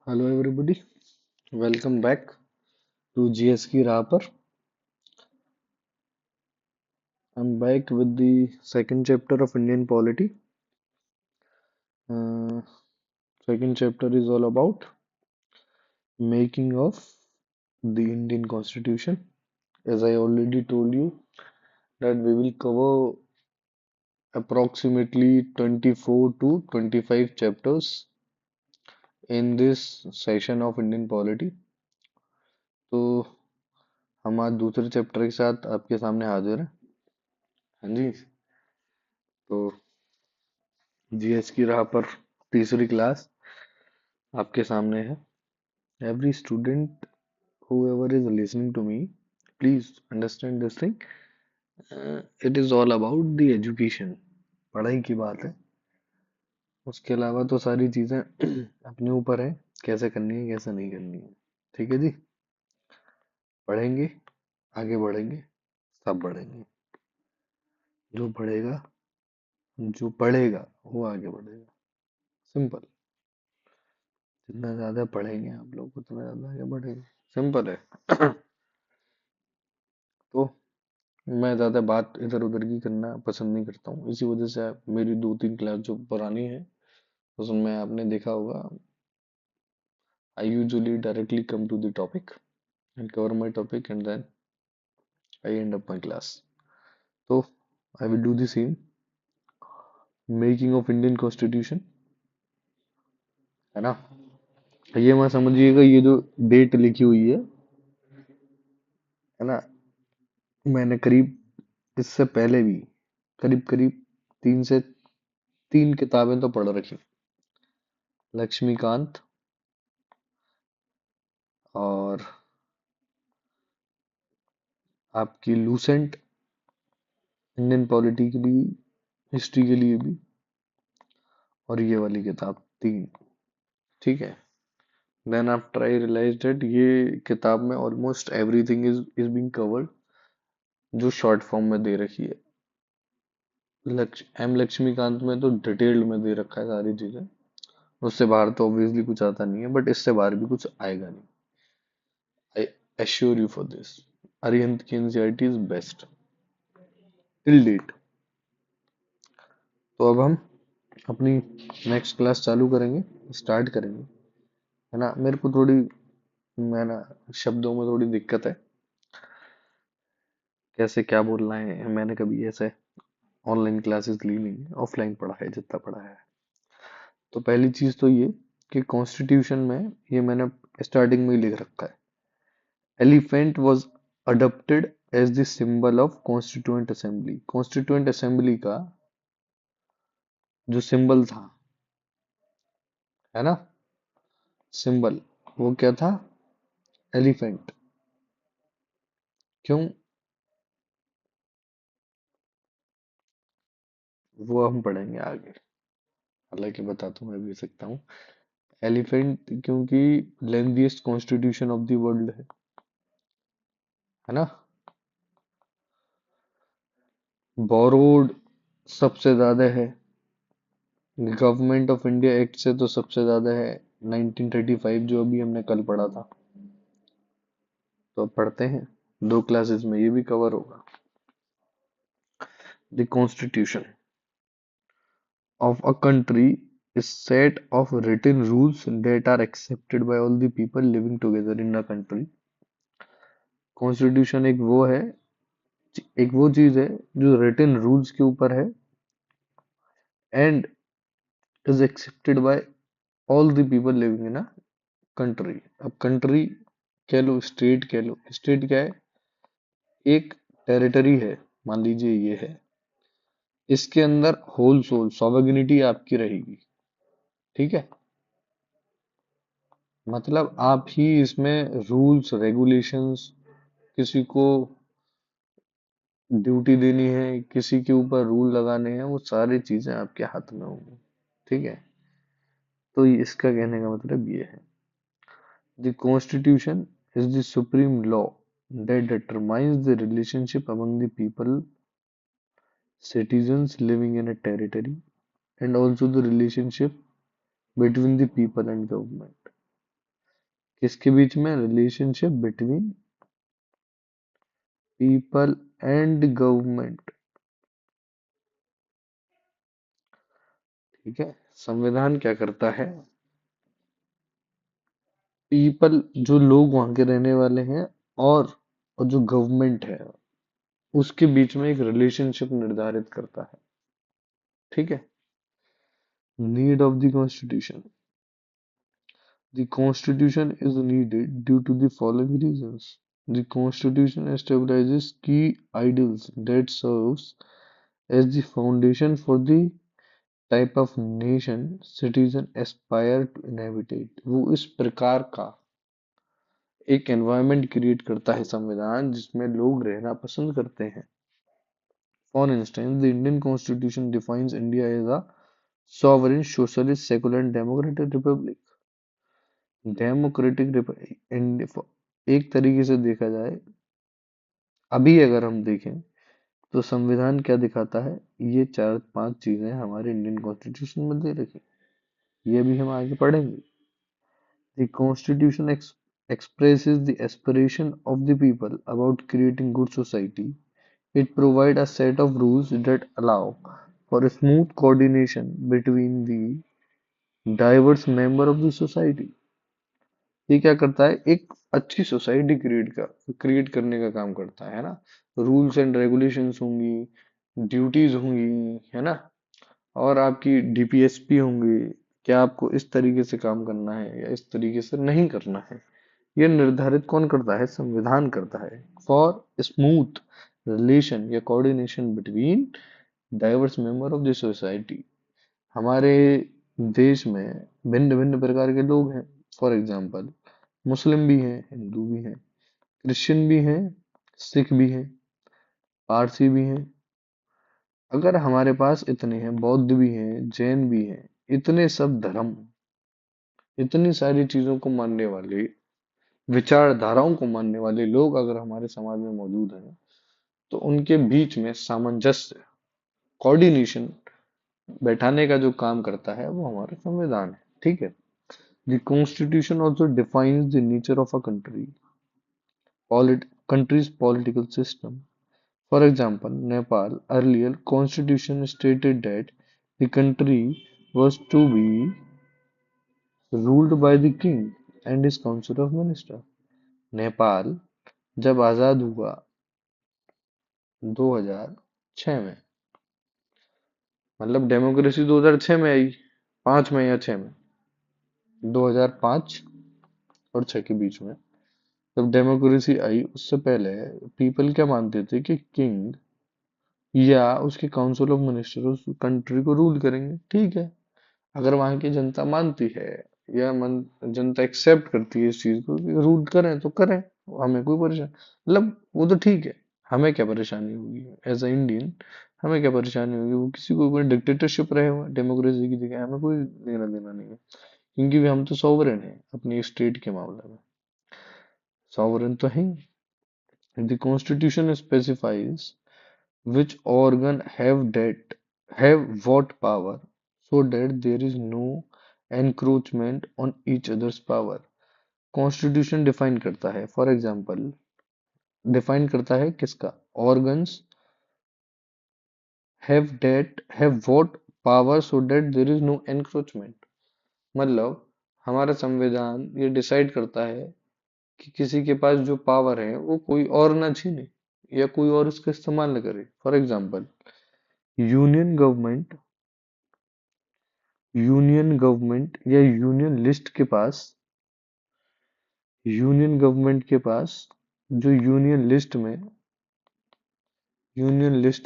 Hello everybody, welcome back to GS की राह पर। I am back with the second chapter of Indian polity. Second chapter is all about making of the Indian constitution. As I already told you that we will cover approximately 24 to 25 chapters in this session of Indian polity. तो हम आज दूसरे chapter के साथ आपके सामने हाजिर हैं. हाँ जी. तो जीएस की राह पर तीसरी क्लास आपके सामने है. Every student, whoever is listening to me, please understand this thing. It is all about the education. पढ़ाई की बात है. उसके अलावा तो सारी चीजें अपने ऊपर है, कैसे करनी है कैसे नहीं करनी है. ठीक है जी. पढ़ेंगे, आगे बढ़ेंगे, सब बढ़ेंगे. जो जो पढ़ेगा वो आगे बढ़ेगा. सिंपल. जितना ज्यादा पढ़ेंगे आप लोग उतना ज्यादा आगे बढ़ेंगे. सिंपल है. तो मैं ज्यादा बात इधर उधर की करना पसंद नहीं करता हूँ. इसी वजह से मेरी दो तीन क्लास जो पुरानी है उसमें आपने देखा होगा, I usually directly come to the topic and cover my topic and then I end up my class. तो I will do the same. Making of Indian constitution, है ना. ये मैं समझिएगा, ये जो डेट लिखी हुई है ना, मैंने करीब इससे पहले भी करीब करीब तीन किताबें तो पढ़ रखी. लक्ष्मीकांत और आपकी लूसेंट, इंडियन पॉलिटी के लिए, हिस्ट्री के लिए भी, और ये वाली किताब तीन. ठीक है. Then after I realize that ये किताब में almost everything is being covered जो शॉर्ट फॉर्म में दे रखी है. लक्ष्मीकांत में तो डिटेल्ड में दे रखा है सारी चीजें. उससे बाहर तो ऑब्वियसली कुछ आता नहीं है, बट इससे बाहर भी कुछ आएगा नहीं. I assure you for this. Arihant की NCERT is best till date. तो अब हम अपनी नेक्स्ट क्लास चालू करेंगे, स्टार्ट करेंगे. है ना. मेरे को थोड़ी, मैं ना, शब्दों में थोड़ी दिक्कत है, कैसे क्या बोलना है. मैंने कभी ऐसे ऑनलाइन क्लासेस ली नहीं है, ऑफलाइन पढ़ा है जितना पढ़ा है. तो पहली चीज तो ये कि कॉन्स्टिट्यूशन में ये मैंने स्टार्टिंग में ही लिख रखा है. Elephant was adopted as the symbol of constituent assembly. Constituent assembly का जो सिंबल था, है ना, सिंबल, वो क्या था? एलिफेंट. क्यों? वो हम पढ़ेंगे आगे. हालांकि बता तो मैं भी सकता हूँ. एलिफेंट क्योंकि lengthiest constitution of the world है ना. बोरोड सबसे ज्यादा है. गवर्नमेंट ऑफ इंडिया एक्ट से तो सबसे ज्यादा है 1935, जो अभी हमने कल पढ़ा था. तो अब पढ़ते हैं, दो क्लासेस में ये भी कवर होगा. The constitution of a country is set of written rules that are accepted by all the people living together in a country. Constitution एक वो चीज है जो रिटन रूल्स के ऊपर है and is accepted by all the people living in a country. अब country कह लो, स्टेट कह लो. स्टेट क्या है? एक टेरिटरी है, मान लीजिए ये है. इसके अंदर होल सोल सॉवरेनिटी आपकी रहेगी. ठीक है. मतलब आप ही इसमें रूल्स रेगुलेशंस, किसी को ड्यूटी देनी है, किसी के ऊपर रूल लगाने हैं, वो सारी चीजें आपके हाथ में होंगी. ठीक है. तो इसका कहने का मतलब ये है, the constitution is the supreme law that determines the relationship among the people, citizens living in a territory, and also the relationship between the people and government. किसके बीच में? Relationship between people and government. ठीक है। संविधान क्या करता है? People, जो लोग वहां के रहने वाले हैं, और जो गवर्नमेंट है, उसके बीच में एक रिलेशनशिप निर्धारित करता है। ठीक है। Need of the constitution. The Constitution is needed due to the following reasons. The Constitution establishes key ideals that serves as the foundation for the type of nation citizen aspire to inhabit. वो इस प्रकार का एक environment create करता है संविधान जिसमें लोग रहना पसंद करते हैं। For instance, the Indian Constitution defines India as a sovereign, socialist, secular and democratic republic. Democratic एक तरीके से देखा जाए, अभी अगर हम देखें तो संविधान क्या दिखाता है, ये चार पांच चीजें हमारे इंडियन कॉन्स्टिट्यूशन में दे रखी, ये भी हम आगे पढ़ेंगे। The constitution expresses the aspiration of the people about creating good society. It provides a set of rules that allow for a smooth coordination between the diverse member of the society. ये क्या करता है? एक अच्छी society create करने का काम करता है ना। रूल्स एंड रेगुलेशंस होंगी, ड्यूटीज होंगी, है ना, और आपकी डीपीएसपी होंगी। क्या आपको इस तरीके से काम करना है या इस तरीके से नहीं करना है, ये निर्धारित कौन करता है? संविधान करता है। फॉर स्मूथ रिलेशन या coordination between diverse member of the society. हमारे देश में भिन्न भिन्न प्रकार के लोग हैं। फॉर एग्जाम्पल, मुस्लिम भी हैं, हिंदू भी हैं, क्रिश्चियन भी हैं, सिख भी हैं, पारसी भी हैं। अगर हमारे पास इतने हैं, बौद्ध भी हैं, जैन भी हैं, इतने सब धर्म, इतनी सारी चीजों को मानने वाले, विचारधाराओं को मानने वाले लोग अगर हमारे समाज में मौजूद हैं, तो उनके बीच में सामंजस्य, कोऑर्डिनेशन बैठाने का जो काम करता है वो हमारा संविधान है। ठीक है। The Constitution also defines the nature of a country's political system. For example, Nepal earlier constitution stated that the country was to be ruled by the king and his council of ministers. Nepal जब आजाद हुआ 2006 में, मतलब democracy 2006 में आई, 5 में या 6 में, 2005 और 6 के बीच में जब डेमोक्रेसी आई, उससे पहले पीपल क्या मानते थे कि किंग या उसके काउंसिल ऑफ मिनिस्टर उस कंट्री को रूल करेंगे। ठीक है। अगर वहां की जनता मानती है या जनता एक्सेप्ट करती है इस चीज को कि रूल करें तो करें, हमें कोई परेशानी, मतलब वो तो ठीक है। हमें क्या परेशानी होगी एज अ इंडियन? हमें क्या परेशानी होगी वो किसी को कोई डिक्टेटरशिप रहे हुए डेमोक्रेसी की जगह? हमें कोई लेना देना नहीं है, क्योंकि भी हम तो सॉवरेन है अपनी स्टेट के मामले में, सॉवरेन तो है। The constitution specifies which organ have what power, so that there is no encroachment on each other's power. Constitution define करता है, फॉर एग्जाम्पल डिफाइन करता है किसका? Organs have what power so that there is no encroachment. मतलब हमारा संविधान ये decide करता है कि किसी के पास जो पावर है वो कोई और ना छीने या कोई और उसका इस्तेमाल न करे। For example, union government union government या यूनियन गवर्नमेंट के पास जो यूनियन लिस्ट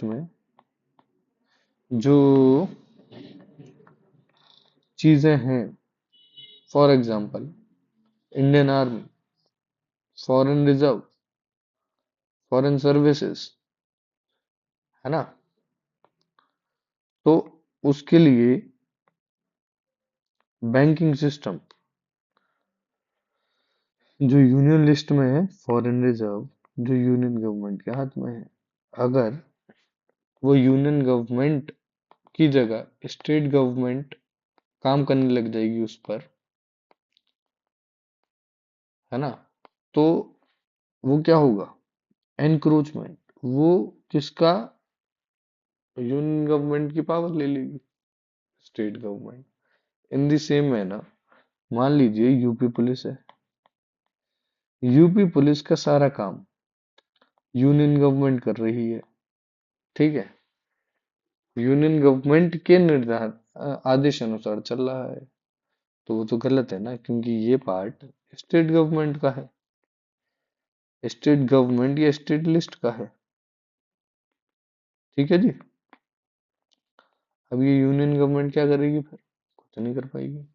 में जो चीजें हैं, for example Indian army, foreign reserve, foreign services, है ना, तो उसके लिए बैंकिंग सिस्टम जो यूनियन लिस्ट में है, फॉरेन रिजर्व जो यूनियन गवर्नमेंट के हाथ में है, अगर वो यूनियन गवर्नमेंट की जगह स्टेट गवर्नमेंट काम करने लग जाएगी उस पर, है ना। तो वो क्या होगा, एनक्रोचमेंट। वो किसका, यूनियन गवर्नमेंट की पावर ले लेगी, state government. In the same manner, मान लीजिए यूपी पुलिस है। यूपी पुलिस का सारा काम यूनियन गवर्नमेंट कर रही है, ठीक है। यूनियन गवर्नमेंट के आदेश अनुसार चल रहा है। तो वो तो गलत है ना, क्योंकि ये पार्ट स्टेट गवर्नमेंट का है, स्टेट गवर्नमेंट या स्टेट लिस्ट का है, ठीक है जी। अब ये यूनियन गवर्नमेंट क्या करेगी फिर, कुछ नहीं कर पाएगी।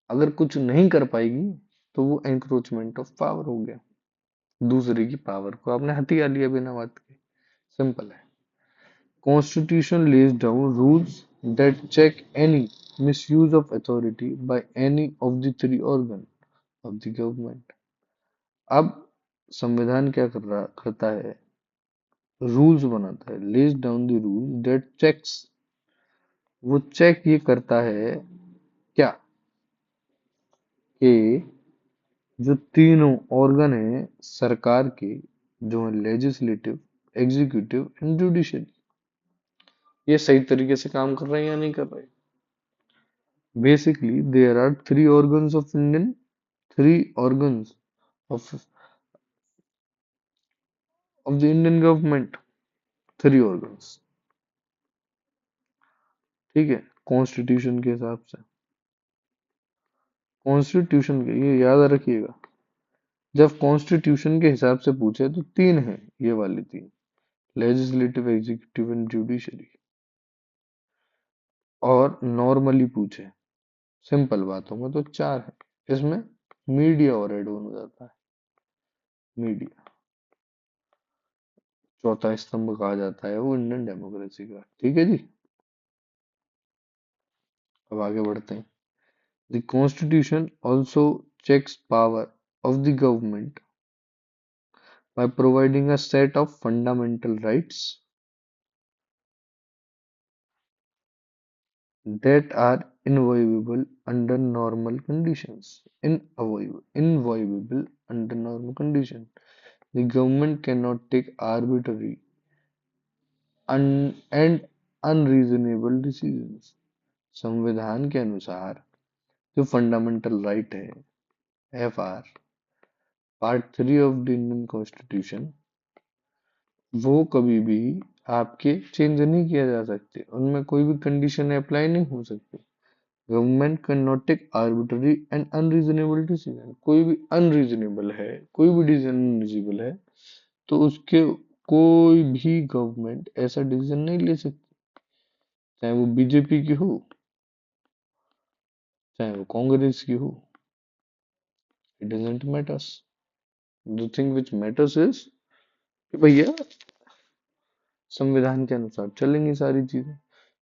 अगर कुछ नहीं कर पाएगी तो वो एंक्रोचमेंट ऑफ पावर हो गया, दूसरे की पावर को आपने हथिया लिया बिना बात के। सिंपल है। Constitution lays down rules that check any misuse of authority by any of the three organs of the government. अब संविधान क्या करता है, रूल्स बनाता है, lays down the rule that checks. वो चेक ये करता है क्या, कि जो तीनों ऑर्गन है सरकार के, जो है लेजिस्लेटिव, एग्जीक्यूटिव एंड जुडिशरी, ये सही तरीके से काम कर रहे हैं या नहीं कर रहे। Basically, there are three organs of of the Indian government, three organs, ठीक है। कॉन्स्टिट्यूशन के हिसाब से, कॉन्स्टिट्यूशन के, ये याद रखिएगा, जब कॉन्स्टिट्यूशन के हिसाब से पूछे तो तीन है, ये वाली तीन, लेजिस्लेटिव, एग्जीक्यूटिव एंड जुडिशरी। और नॉर्मली पूछे सिंपल बातों में तो चार है, इसमें मीडिया और ऐड हो जाता है। मीडिया चौथा स्तंभ कहा जाता है वो इंडियन डेमोक्रेसी का, ठीक है जी। अब आगे बढ़ते हैं। The Constitution also checks power of the government by providing a set of fundamental rights that are inviolable under normal conditions. Inviolable under normal conditions. The government cannot take arbitrary and unreasonable decisions. संविधान के अनुसार जो fundamental right है, FR, part 3 of the Indian constitution, वो कभी भी आपके change नहीं किया जा सकते, उनमें कोई भी कंडीशन अप्लाई नहीं हो सकती। Government can not take arbitrary and unreasonable decision. कोई भी अनरीजनेबल है, कोई भी डिसीजन अनरीजनेबल है, तो उसके कोई भी गवर्नमेंट ऐसा डिसीजन नहीं ले सकती, चाहे वो बीजेपी की हो, चाहे वो कांग्रेस की हो। It doesn't matters. The thing which matters is कि भैया संविधान के अनुसार चलेंगी सारी चीजें।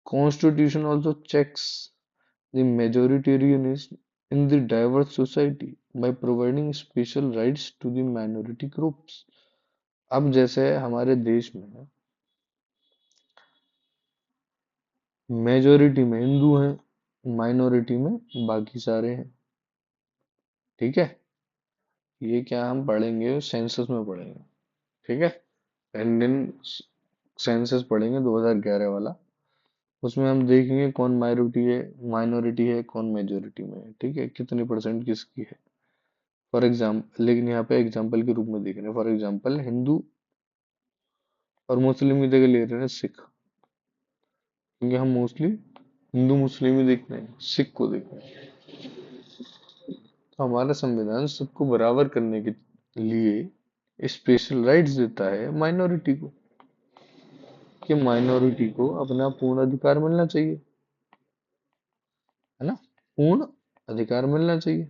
Constitution also checks the majoritarianism in the diverse society by providing special rights to the minority groups। अब जैसे हमारे देश में मेजोरिटी में हिंदू हैं, माइनॉरिटी में बाकी सारे हैं, ठीक है। ये क्या हम पढ़ेंगे सेंसस में पढ़ेंगे, ठीक है। इंडियन सेंसस पढ़ेंगे 2011 वाला। उसमें हम देखेंगे कौन माइनॉरिटी है, कौन मेजोरिटी में है, ठीक है, कितने परसेंट किसकी है। फॉर एग्जाम्पल, लेकिन यहाँ पे एग्जाम्पल के रूप में देख रहे हैं, फॉर एग्जाम्पल हिंदू और मुस्लिम की जगह ले रहे हैं सिख, क्योंकि हम मोस्टली हिंदू मुस्लिम ही देख रहे हैं, सिख को देख रहे हैं। तो हमारा संविधान सबको बराबर करने के लिए स्पेशल राइट्स देता है माइनॉरिटी को, कि माइनॉरिटी को अपना पूर्ण अधिकार मिलना चाहिए, है ना, पूर्ण अधिकार मिलना चाहिए।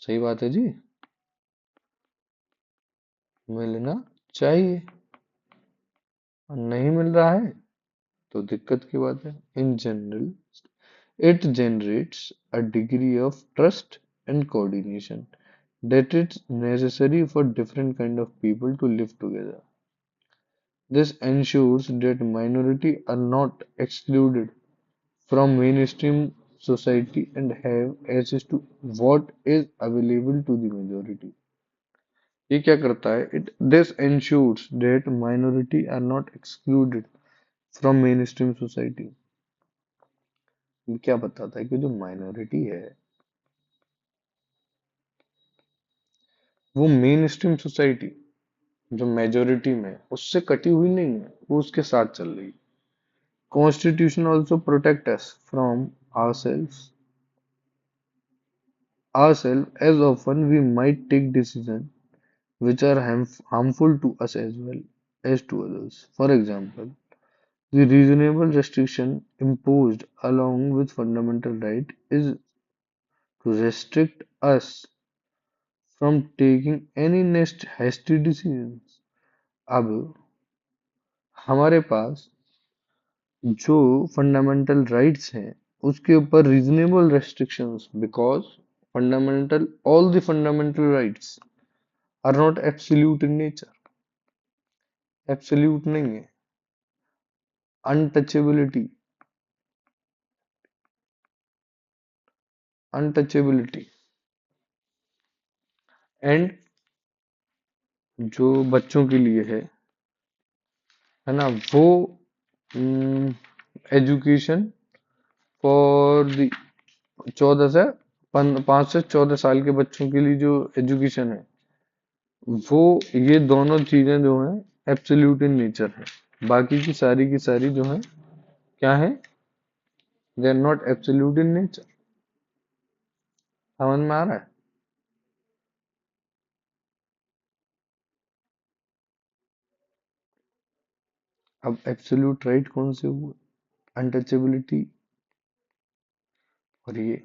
सही बात है जी, मिलना चाहिए। और नहीं मिल रहा है तो दिक्कत की बात है। In general it generates a degree of trust and coordination that is necessary for different kind of people to live together. This ensures that minority are not excluded from mainstream society and have access to what is available to the majority. ये क्या करता है? It this ensures that minority are not excluded from mainstream society. ये क्या बताता है कि जो माइनॉरिटी है वो मेन स्ट्रीम सोसाइटी जो मेजोरिटी में है, उससे कटी हुई नहीं है, वो उसके साथ चल रही है. Constitution also protect us from ourselves as often we might take decisions which are harmful to us as well as to others. For example, the reasonable restriction imposed along with fundamental right is to restrict us from taking any next hasty decisions. अब हमारे पास जो fundamental rights हैं उसके ऊपर reasonable restrictions because fundamental all the fundamental rights are not absolute in nature. Absolute नहीं है. Untouchability. Untouchability and जो बच्चों के लिए है ना, वो एजुकेशन फॉर द 5 से 14 साल के बच्चों के लिए जो एजुकेशन है वो, ये दोनों चीजें जो हैं एब्सोल्यूट इन नेचर है. बाकी की सारी जो है क्या है? They are not absolute in nature. समझ में आ रहा है? अब एब्सोल्यूट राइट कौन से हुए? अनटचेबिलिटी. और ये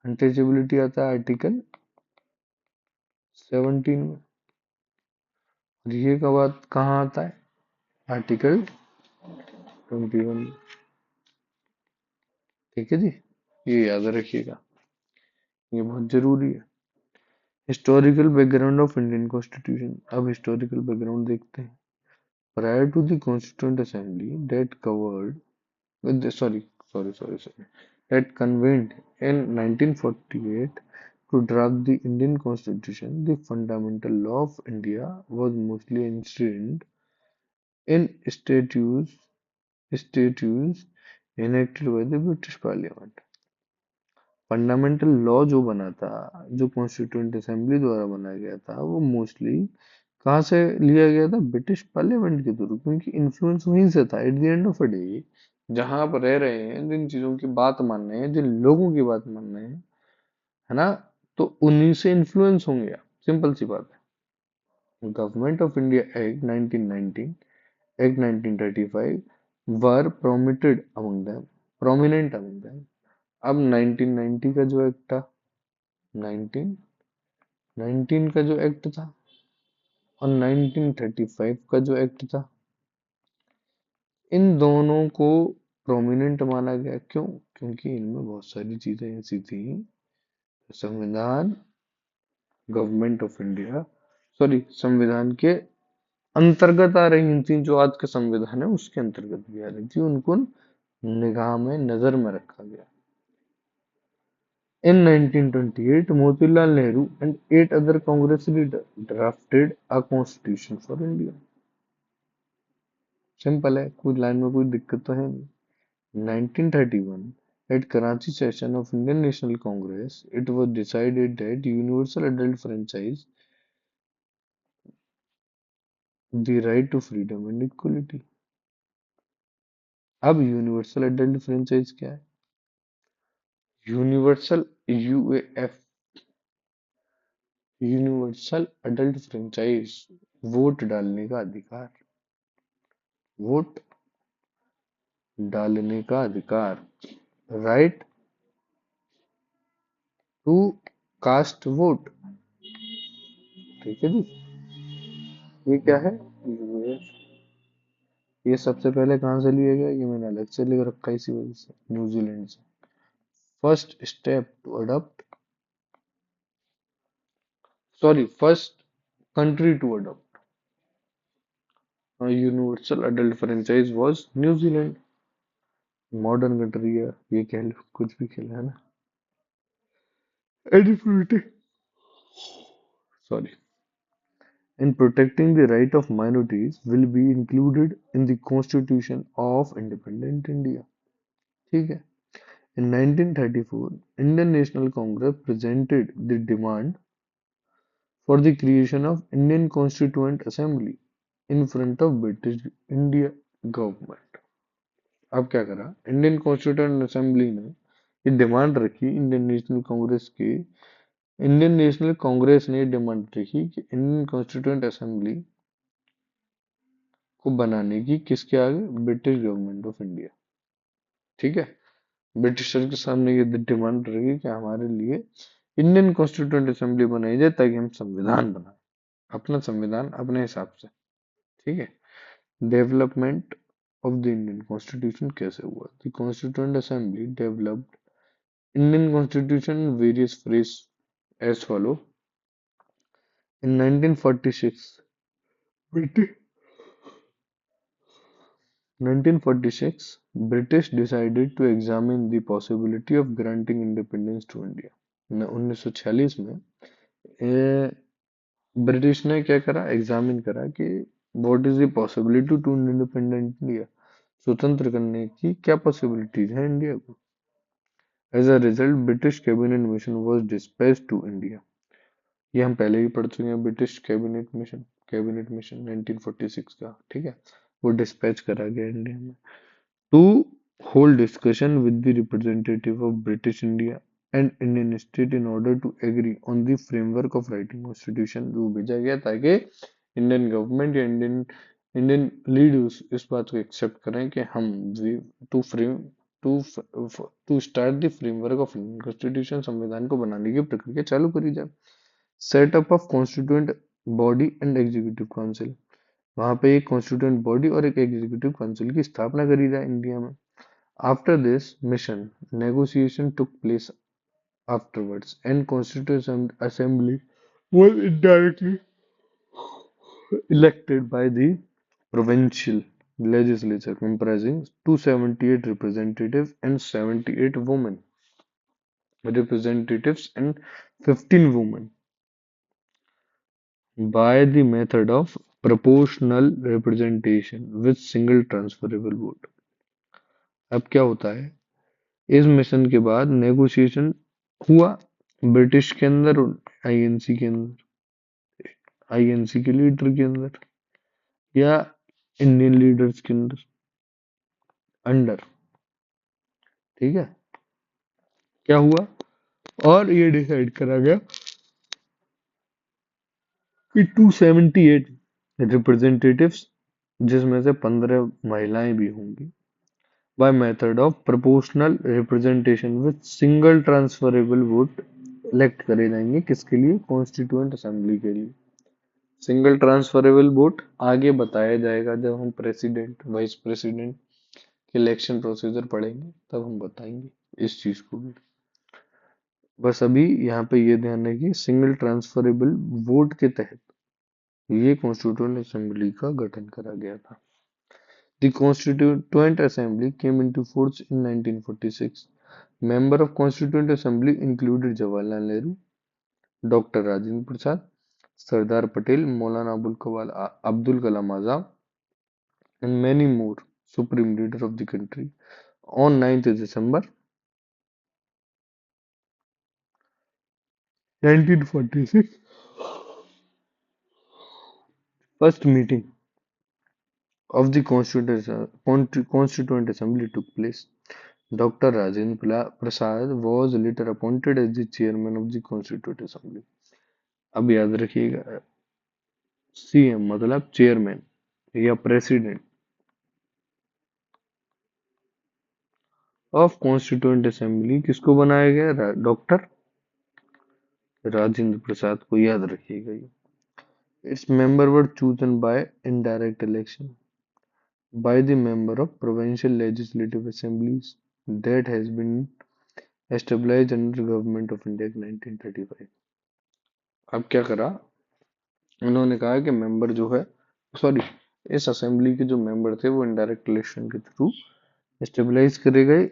अनटचेबिलिटी आता है आर्टिकल 17 में. और ये कहाँ आता है? आर्टिकल 21 में. ठीक है जी, ये याद रखिएगा, ये बहुत जरूरी है. Historical background of Indian constitution. अब हिस्टोरिकल बैकग्राउंड देखते हैं. Prior to the Constituent Assembly that covered with the, sorry, that convened in 1948 to draft the Indian Constitution, the fundamental law of India was mostly enshrined in statutes enacted by the British Parliament. Fundamental law जो बना था, जो constituent assembly द्वारा बनाया गया था, वो mostly कहाँ से लिया गया था? ब्रिटिश पार्लियामेंट के थ्रू, क्योंकि इन्फ्लुएंस वहीं से था. At the end of the day जहां आप रह रहे हैं, जिन चीजों की बात मान रहे हैं, जिन लोगों की बात मान रहे हैं, है ना, तो उन्हीं से इन्फ्लुएंस होंगे आप. सिंपल सी बात है. Government of India act 1919, act 1935 were prominent among them. अब 1990 का जो एक्ट था, 1919 का जो एक्ट था और 1935 का जो एक्ट था, इन दोनों को प्रोमिनेंट माना गया. क्यों? क्योंकि इनमें बहुत सारी चीजें ऐसी थी. संविधान, गवर्नमेंट ऑफ इंडिया, सॉरी, संविधान के अंतर्गत आ रही थी. जो आज का संविधान है उसके अंतर्गत भी आ रही थी. उनको निगाह में, नजर में रखा गया. In 1928, Motilal Nehru and 8 other Congress leaders drafted a constitution for India. Simple है, कोई लाइन में कोई दिक्कत तो है नहीं. 1931, at Karachi session of Indian National Congress, it was decided that universal adult franchise, the right to freedom and equality. अब universal adult franchise क्या है? Universal UAF, universal adult franchise, vote डालने का अधिकार. वोट डालने का अधिकार, राइट टू कास्ट वोट. ठीक है जी, ये क्या है? यूएस. ये सबसे पहले कहाँ से लिया गया? ये मैंने अलग से लिख रखा है इसी वजह से, न्यूजीलैंड से. First step to adopt, sorry, first country to adopt universal adult franchise was New Zealand. Modern country है, ये कह लो, कुछ भी खेला है ना। Adequacy, sorry, in protecting the right of minorities will be included in the Constitution of Independent India. ठीक है। In 1934, Indian National Congress presented the demand for the creation of Indian Constituent Assembly in front of British India government. अब क्या करा Indian constituent assembly ने, ये demand रखी Indian national Congress की, Indian national Congress ने डिमांड रखी कि इंडियन कॉन्स्टिट्यूएंट असेंबली को बनाने की किसके आगे, ब्रिटिश गवर्नमेंट ऑफ इंडिया। ठीक है, ब्रिटिशर के सामने ये डिमांड रही कि हमारे लिए इंडियन कॉन्स्टिट्यूएंट असेंबली बनाई जाए ताकि हम संविधान बनाए, अपना संविधान अपने हिसाब से। ठीक है। Development of the Indian constitution कैसे हुआ, the constituent assembly developed Indian constitution various phase as follow. In 1946 British 1946, British decided to examine the possibility of granting independence to India. 1946 में ब्रिटिश ने क्या करा, एग्जामिन करा कि what is the possibility to independent India, स्वतंत्र करने की क्या पॉसिबिलिटीज है इंडिया को। As a result British cabinet mission was dispatched to India. ये हम पहले ही पढ़ चुके हैं, ब्रिटिश कैबिनेट मिशन 1946 का। ठीक है, वो डिस्पैच करा गया इंडिया में to hold discussion with the representative of British India and Indian state in order to agree on the framework of writing constitution। वो भेजा गया ताकि इंडियन गवर्नमेंट या इंडियन इंडियन लीडर्स इस बात को एक्सेप्ट करें कि हम to frame to to start the framework of Indian constitution, संविधान को बनाने की प्रक्रिया चालू करी जाए। Setup of constituent body and executive council, वहां पे एक कॉन्स्टिट्यूएंट बॉडी और एक एग्जीक्यूटिव काउंसिल की स्थापना करी जाए इंडिया में। After this mission negotiation took place afterwards and constituent assembly was indirectly elected by the provincial legislature comprising 278 representatives and 78 women representatives and 15 women by the method of proportional representation with single transferable vote। अब क्या होता है, इस mission के बाद negotiation हुआ British के अंदर और आईएनसी के अंदर, आईएनसी के लीडर के अंदर या इंडियन लीडर्स के अंदर अंडर। ठीक है, क्या हुआ, और ये डिसाइड करा गया कि 278 रिप्रेजेंटेटिव्स, जिसमें से 15 महिलाएं भी होंगी, by method of proportional representation with single transferable vote elect करे जाएंगे, किसके लिए, कॉन्स्टिट्यूएंट असेंबली के लिए। सिंगल ट्रांसफरेबल वोट आगे बताया जाएगा जब हम प्रेसिडेंट वाइस प्रेसिडेंट के इलेक्शन प्रोसीजर पढ़ेंगे, तब हम बताएंगे इस चीज को भी। बस अभी यहाँ पे ये ध्यान है कि सिंगल ट्रांसफरेबल वोट के तहत ये कॉन्स्टिट्यूएंट असेंबली का गठन करा गया था। The constituent assembly came into force in 1946। Member of constituent assembly included Jawaharlal Nehru, doctor Rajendra Prasad, Sardar Patel, Maulana Abdul Kalam Azad and many more supreme leader of the country। On 9th December 1946, first meeting of the Constituent Assembly took place। Dr. Rajendra Prasad was later appointed as the chairman of the Constituent Assembly। अब याद रखिएगा, CM मतलब chairman या president of constituent assembly किसको बनाया गया, doctor Rajendra प्रसाद को, याद रखिएगा ये। Its members were chosen by indirect election by the member of provincial legislative assemblies that has been established under government of India 1935। अब क्या करा, उन्होंने कहा कि मेंबर जो है, सॉरी, इस असेंबली के जो मेंबर थे वो इनडायरेक्ट इलेक्शन के थ्रू स्टेबलाइज करे गए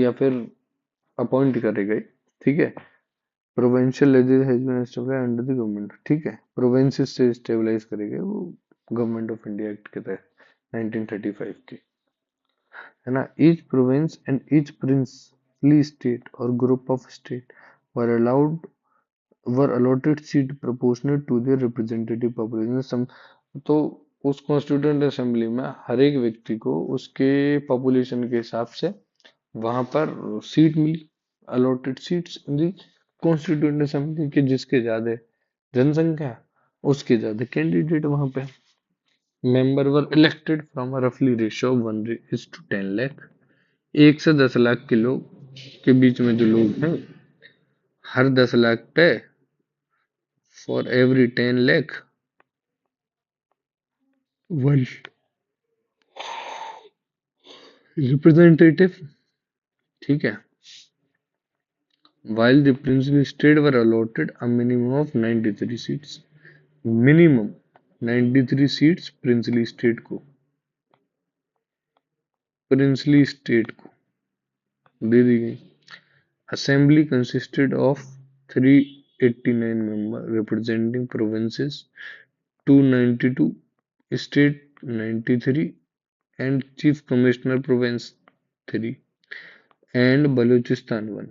या फिर अपॉइंट करे गए, ठीक है। Provincial legislature has been established under the government, ठीक है, प्रोविंसेस से स्टेबलाइज करे गए वो गवर्नमेंट ऑफ इंडिया एक्ट के तहत 1935 की, है ना। Each province and each princely state और group of state were allowed were allotted seat proportionate to their representative population. तो उस कॉन्स्टिट्यूएंट असेंबली में हर एक व्यक्ति को उसके पॉपुलेशन के हिसाब से वहां पर सीट मिली, allotted seats in the constituent assembly के, जिसके ज्यादा जनसंख्या उसके ज्यादा कैंडिडेट वहां पे। Member were elected from a रफली रेशियो ऑफ 1:10 लाख। 1 से 10 लाख के लोग के बीच में जो लोग हैं, हर 10 लाख पे for every 10 lakh one representative, ठीक है। While the princely state were allotted a minimum of 93 seats, minimum 93 seats princely state को दे दी गई। Assembly consisted of 389 members representing provinces 292, state 93 and chief commissioner province 3 and Balochistan 1,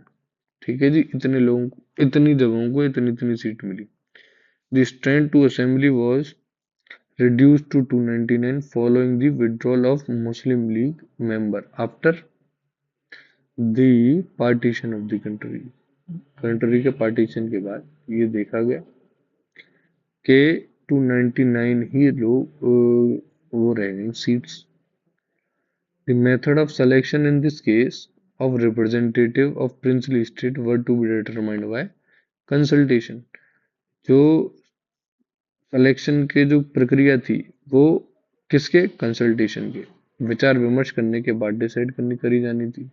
ठीक है जी। इतने लोगों को, इतनी जगहों को इतनी इतनी सीट मिली। The strength to assembly was reduced to 299 following the withdrawal of Muslim League member after the partition of the country। Country के पार्टीशन के बाद ये देखा गया कि 299 ही लोग वो रह गई seats. The method of selection in this case of representative of princely state were to be determined by consultation। जो सिलेक्शन के जो प्रक्रिया थी वो किसके, कंसल्टेशन के, विचार विमर्श करने के बाद डिसाइड करनी करी जानी थी।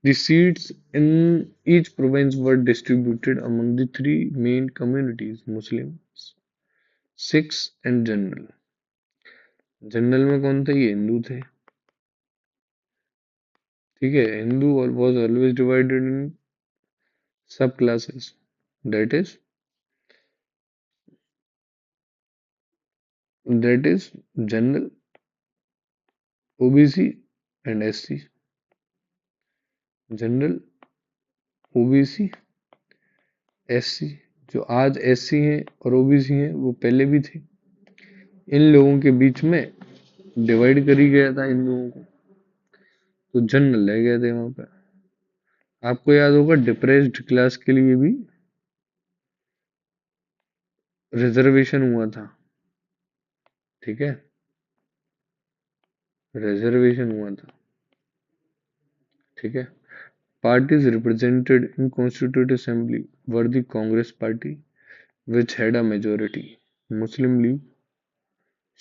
The seats in each province were distributed among the three main communities, Muslims, Sikhs and General। General में कौन थे, ये हिंदू थे, ठीक है। Hindu was always divided in sub classes, that is general, OBC and SC। General, OBC, SC. जो आज SC हैं और ओबीसी हैं वो पहले भी थे। इन लोगों के बीच में डिवाइड करी गया था इन लोगों को, तो जनरल रह गए थे वहां पे। आपको याद होगा डिप्रेस्ड क्लास के लिए भी रिजर्वेशन हुआ था, ठीक है, रिजर्वेशन हुआ था, ठीक है। Parties represented in constitute assembly were the Congress party which had a majority, Muslim league,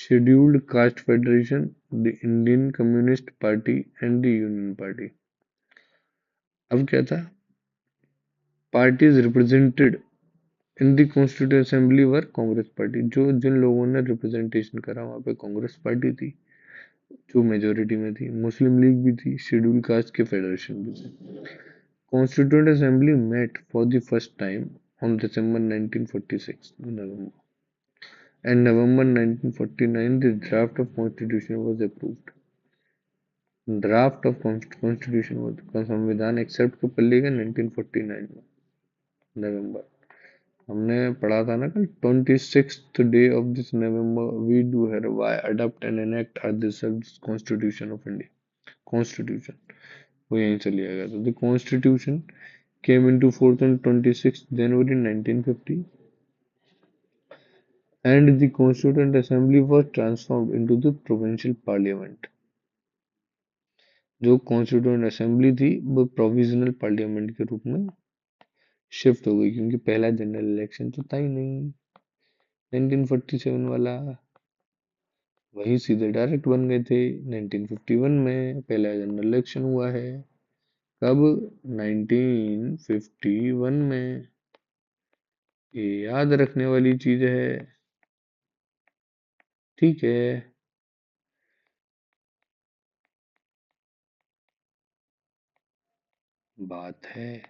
scheduled caste federation, the Indian communist party and the union party. अब क्या था, parties represented in the constitute assembly were Congress party. जो जिन लोगों ने representation करा वहां पे Congress party थी जो मेजोरिटी में थी, मुस्लिम लीग भी थी, शेड्यूल कास्ट के फेडरेशन भी थे। Constituent assembly met for the first time on December 1946 November, and November 1949 the draft of constitution was approved। ड्राफ्ट ऑफ कॉन्स्टिट्यूशन का संविधान एक्सेप्ट कब कर लिया गया, 1949 में नवंबर। हमने पढ़ा था ना कल, 26th day of this November we do hereby adopt and enact this Constitution of India। Constitution वो यहीं से लिया गया था। The constitution came into force on 26th January 1950 and the Constituent Assembly was transformed into the provincial parliament। जो constituent assembly थी वो provisional parliament के रूप में शिफ्ट हो गई, क्योंकि पहला जनरल इलेक्शन तो था ही नहीं 1947 वाला, वही सीधे डायरेक्ट बन गए थे। 1951 में पहला जनरल इलेक्शन हुआ है, कब, 1951 में। ये याद रखने वाली चीज है, ठीक है। बात है।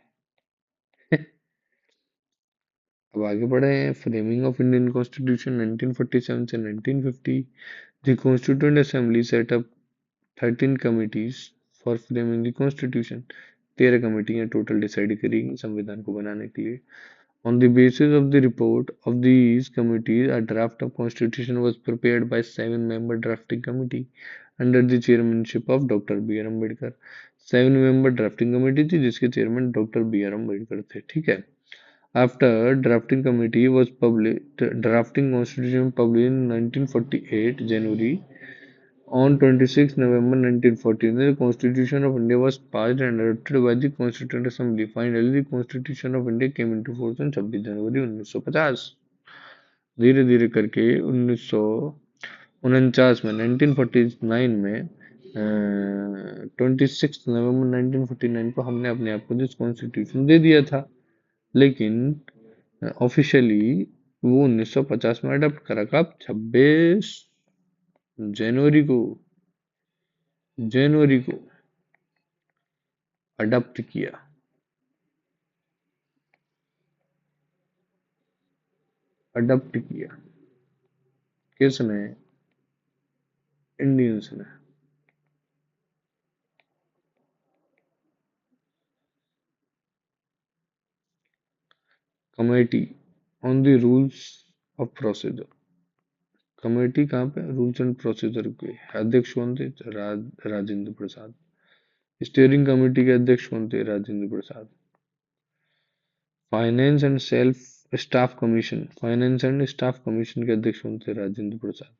अब आगे बढ़े हैं। फ्रेमिंग ऑफ इंडियन कॉन्स्टिट्यूशन 1947 से 1950। The constituent assembly set up 13 committees for framing the constitution. 13 कमेटियां टोटल डिसाइड करी संविधान को बनाने के लिए। On the basis of the report of these committees, a draft of constitution was prepared by 7-member drafting committee under the chairmanship of Dr. B. R. Ambedkar। 7 member drafting committee थी जिसके chairman doctor B R Ambedkar थे। ठीक है। After drafting committee was published, drafting constitution published in 1948 January. On 26 November 1914, the Constitution of India was passed and adopted by the Constituent Assembly. Finally, the Constitution of India came into force on 26 जनवरी 1950। धीरे धीरे करके 1949 में 1949 में 26 नवंबर 1949 को हमने अपने आप को जिस कॉन्स्टिट्यूशन दे दिया था, लेकिन ऑफिशियली वो 1950 में अडॉप्ट करा। कब? 26 जनवरी को अडॉप्ट किया। किसने? इंडियंस ने। Committee on the rules of procedure. Committee कहाँ पे? रूल्स एंड प्रोसीजर के अध्यक्ष कौन थे? राजेंद्र प्रसाद। स्टीयरिंग कमेटी के अध्यक्ष कौन थे? Rajendra Prasad. Finance and staff commission के अध्यक्ष कौन थे? राजेंद्र प्रसाद।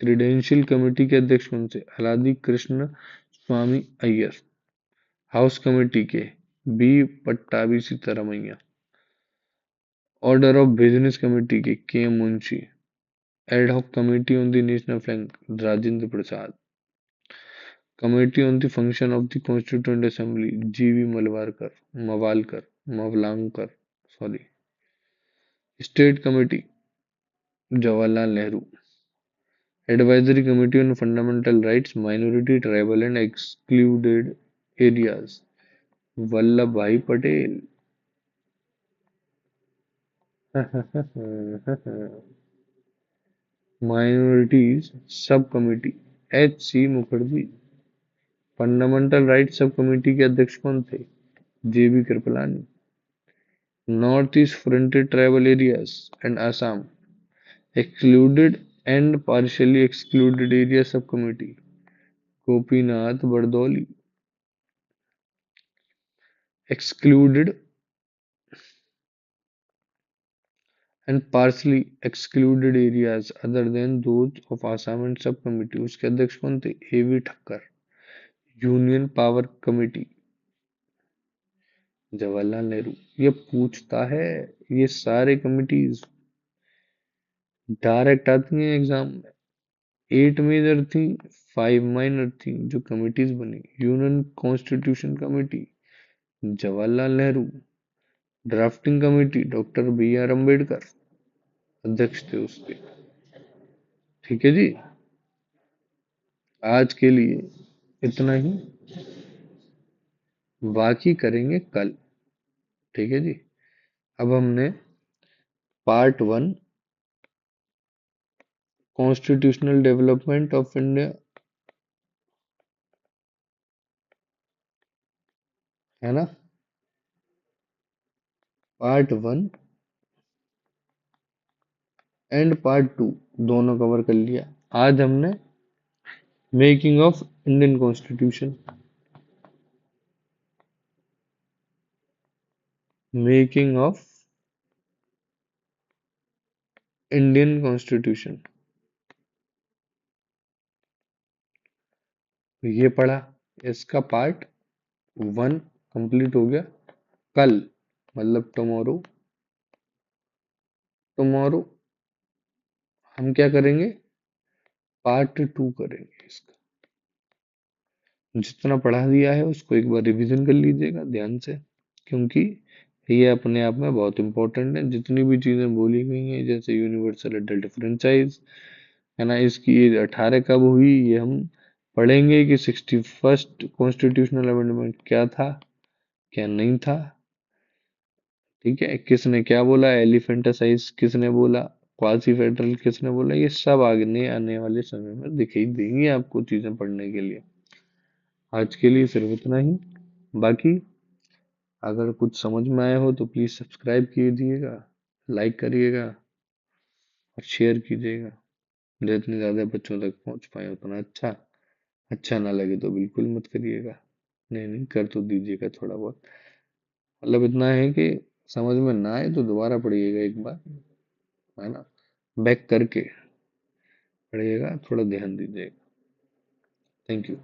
क्रीडेंशियल कमेटी के अध्यक्ष कौन थे? अलादी कृष्ण स्वामी अय्यर। हाउस कमेटी के B Pattabhi Sitaramayya. Order of business committee K Munshi. Ad hoc committee on the national flag Rajendra Prasad. Committee on the function of the constituent assembly GV Mavalankar sorry. State committee Jawaharlal Nehru. Advisory committee on fundamental rights minority tribal and excluded areas Vallabh Bhai Patel. Minorities sub committee H C Mukherjee. Fundamental right sub committee के अध्यक्ष कौन थे? J B Kripalani. North east frontier tribal areas and Assam excluded and partially excluded area sub committee Gopinath Bardoloi. Excluded and partially excluded areas other than those of Assam and sub committee, उसके अध्यक्ष कौन थे? A V Thakkar. Union power committee Jawaharlal Nehru. ये पूछता है, ये सारे committees direct आती हैं एग्जाम में। 8 मेजर थी, 5 माइनर थी जो कमिटीज बनी। Union constitution committee Jawaharlal Nehru. Drafting committee doctor B R Ambedkar अध्यक्ष थे उसके। ठीक है जी, आज के लिए इतना ही, बाकी करेंगे कल। ठीक है जी। अब हमने part 1 constitutional development of India, है ना, पार्ट 1 एंड पार्ट 2 दोनों कवर कर लिया। आज हमने making of Indian constitution, making of Indian constitution ये पढ़ा। इसका पार्ट 1 कंप्लीट हो गया। कल मतलब टुमारो हम क्या करेंगे? पार्ट 2 करेंगे इसका। जितना पढ़ा दिया है उसको एक बार रिवीजन कर लीजिएगा ध्यान से, क्योंकि ये अपने आप में बहुत इंपॉर्टेंट है। जितनी भी चीजें बोली गई हैं जैसे यूनिवर्सल एडल्ट फ्रेंचाइज, है ना, इसकी एज 18 कब हुई ये हम पढ़ेंगे कि 61st कॉन्स्टिट्यूशनल अमेंडमेंट क्या था, क्या नहीं था, ठीक है। किसने क्या बोला, एलिफेंटासाइज किसने बोला, क्वासी फेडरल किसने बोला, ये सब आगे आने वाले समय में दिखाई देंगी आपको चीजें पढ़ने के लिए। आज के लिए सिर्फ इतना ही। बाकी अगर कुछ समझ में आया हो तो प्लीज सब्सक्राइब कीजिएगा, लाइक करिएगा और शेयर कीजिएगा। जितने ज्यादा बच्चों तक पहुंच पाए उतना अच्छा। अच्छा ना लगे तो बिल्कुल मत करिएगा, नहीं नहीं कर तो दीजिएगा थोड़ा बहुत। मतलब इतना है कि समझ में ना आए तो दोबारा पढ़िएगा एक बार, है ना, बैक करके पढ़िएगा, थोड़ा ध्यान दीजिएगा। Thank you.